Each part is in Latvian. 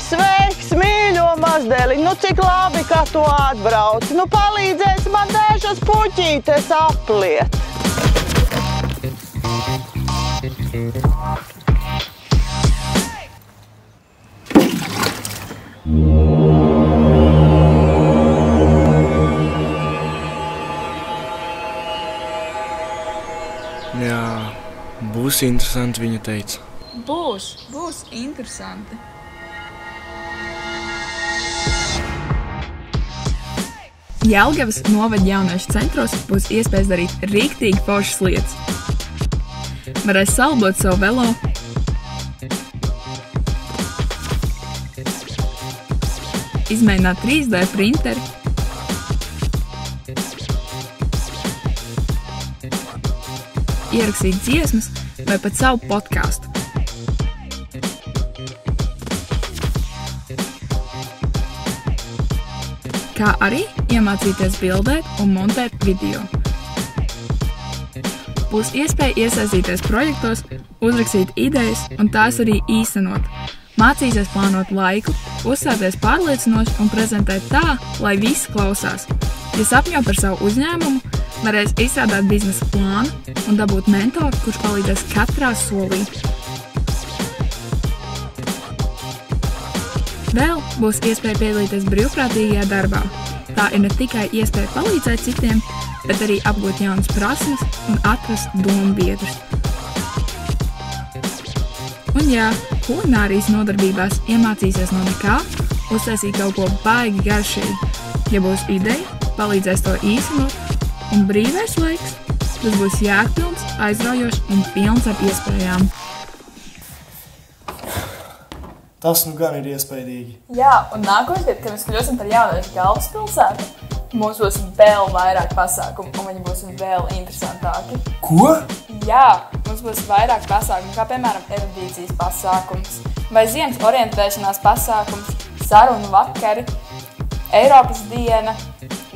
Sveiks, mīļo mazdēliņ! Nu, cik labi, ka tu atbrauci. Nu, palīdzēsi man dēšas puķītes apliet. Jā, būs interesanti, viņa teica. Būs interesanti. Jelgavas novada jauniešu centros būs iespējas darīt rīktīgi foršas lietas. Varēs salbot savu velo, izmēģināt 3D printeri, ierakstīt dziesmas vai pat savu podcastu. Kā arī iemācīties bildēt un montēt video. Būs iespēja iesaistīties projektos, uzrakstīt idejas un tās arī īstenot. Mācīsies plānot laiku, uzstāties pārliecinoši un prezentēt tā, lai visi klausās. Ja sapņo par savu uzņēmumu, varēs izstrādāt biznesa plānu un dabūt mentoru, kurš palīdzēs katrā solī. Vēl būs iespēja piedalīties brīvprātīgajā darbā. Tā ir ne tikai iespēja palīdzēt citiem, bet arī apgūt jaunas prasmes un atrast domu biedrus. Un jā, kulinārijas nodarbībās iemācīsies no nekā, uztaisīt kaut ko baigi garšīgi. Ja būs ideja, palīdzēs to īstenot, un brīvais laiks, tas būs jēgpilns, aizraujošs un pilns ar iespējām. Tas nu gan ir iespaidīgi. Jā, un nākošais, kad mēs kļūsim par jauniešu galvaspilsētu, mums būs vēl vairāk pasākumu, un viņi būs vēl interesantāki. Ko? Jā, mums būs vairāk pasākumu, kā piemēram erudīcijas pasākums, vai ziemas orientēšanās pasākums, sarunu vakari, Eiropas diena,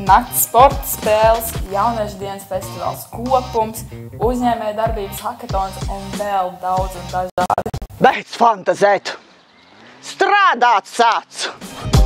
nakts sporta spēles, jauniešu dienas festivāls kopums, uzņēmēja darbības hakatons un vēl daudz un dažādi. Beidz fantazēt! Strādāt sāc!